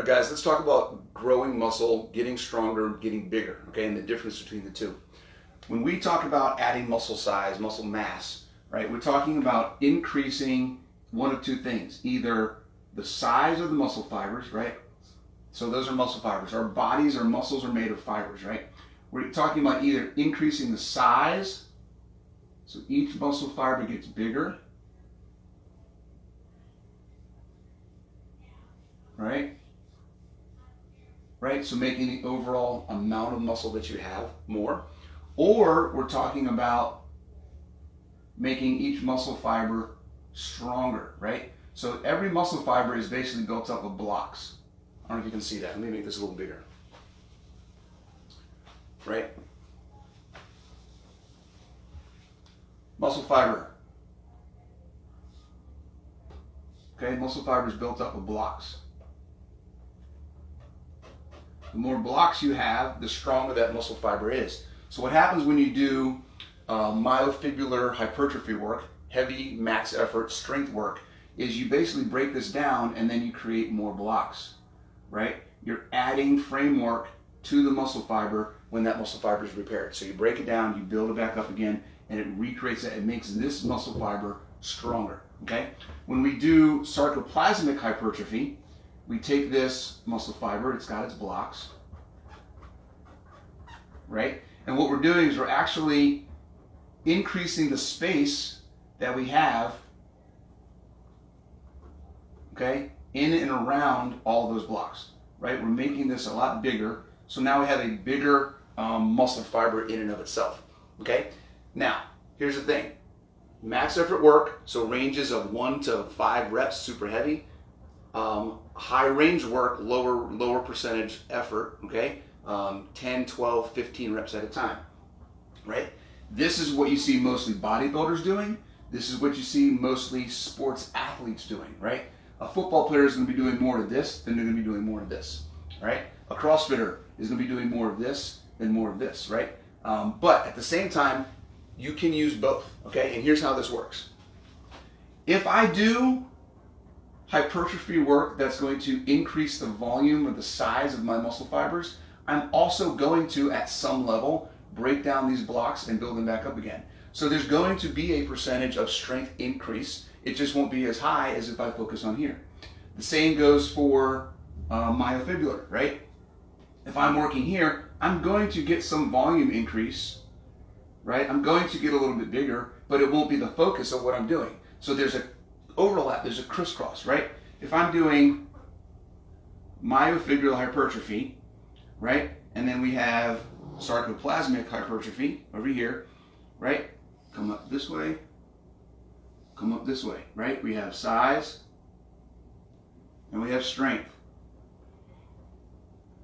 All right, guys, let's talk about growing muscle, getting stronger, getting bigger, okay, and the difference between the two. When we talk about adding muscle size, muscle mass, right, we're talking about increasing one of two things. Either the size of the muscle fibers, right? So those are muscle fibers. Our bodies, our muscles are made of fibers, right? We're talking about either increasing the size, so each muscle fiber gets bigger, right? Right, so making the overall amount of muscle that you have more. Or we're talking about making each muscle fiber stronger, right? So every muscle fiber is basically built up of blocks. I don't know if you can see that. Let me make this a little bigger. Right? Muscle fiber. Okay, muscle fiber is built up of blocks. The more blocks you have, the stronger that muscle fiber is. So what happens when you do myofibrillar hypertrophy work, heavy max effort strength work, is you basically break this down and then you create more blocks, right? You're adding framework to the muscle fiber when that muscle fiber is repaired. So you break it down, you build it back up again, and it recreates it. It makes this muscle fiber stronger, okay? When we do sarcoplasmic hypertrophy, we take this muscle fiber, it's got its blocks, right? And what we're doing is we're actually increasing the space that we have, okay, in and around all those blocks, right? We're making this a lot bigger. So now we have a bigger muscle fiber in and of itself, okay? Now, here's the thing. Max effort work, so ranges of 1 to 5 reps, super heavy. High range work, lower percentage effort, okay? 10, 12, 15 reps at a time, right? This is what you see mostly bodybuilders doing. This is what you see mostly sports athletes doing, right? A football player is going to be doing more of this than they're going to be doing more of this, right? A CrossFitter is going to be doing more of this than more of this, right? But at the same time, you can use both, okay? And here's how this works. If I do hypertrophy work that's going to increase the volume or the size of my muscle fibers, I'm also going to, at some level, break down these blocks and build them back up again. So there's going to be a percentage of strength increase. It just won't be as high as if I focus on here. The same goes for myofibrillar, right? If I'm working here, I'm going to get some volume increase, right? I'm going to get a little bit bigger, but it won't be the focus of what I'm doing. So there's a overlap, there's a crisscross, right? If I'm doing myofibrillar hypertrophy, right? And then we have sarcoplasmic hypertrophy over here, right? Come up this way, come up this way, right? We have size and we have strength,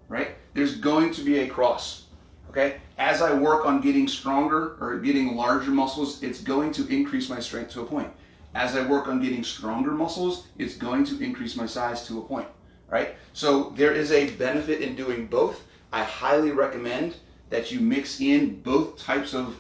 right? There's going to be a cross, okay? As I work on getting stronger or getting larger muscles, it's going to increase my strength to a point. As I work on getting stronger muscles, it's going to increase my size to a point, right? So there is a benefit in doing both. I highly recommend that you mix in both types of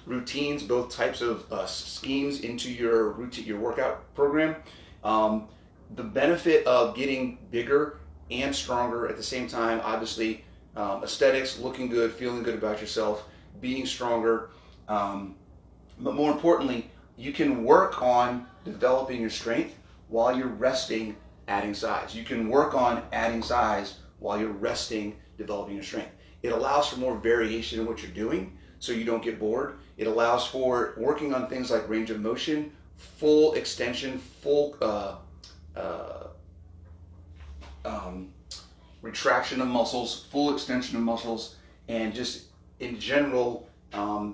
routines, both types of schemes into your routine, your workout program. The benefit of getting bigger and stronger at the same time, obviously, aesthetics, looking good, feeling good about yourself, being stronger, but more importantly, you can work on developing your strength while you're resting, adding size. You can work on adding size while you're resting, developing your strength. It allows for more variation in what you're doing so you don't get bored. It allows for working on things like range of motion, full extension, full retraction of muscles, full extension of muscles, and just in general,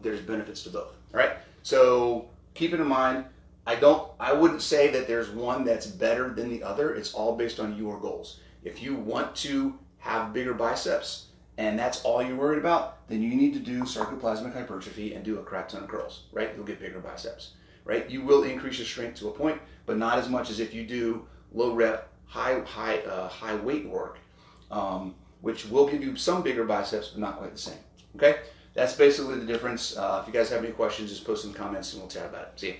there's benefits to both, all right? So keep it in mind, I wouldn't say that there's one that's better than the other. It's all based on your goals. If you want to have bigger biceps and that's all you're worried about, then you need to do sarcoplasmic hypertrophy and do a crap ton of curls, right? You'll get bigger biceps, right? You will increase your strength to a point, but not as much as if you do low rep, high weight work, which will give you some bigger biceps, but not quite the same, okay? That's basically the difference. If you guys have any questions, just post in the comments and we'll chat about it. See you.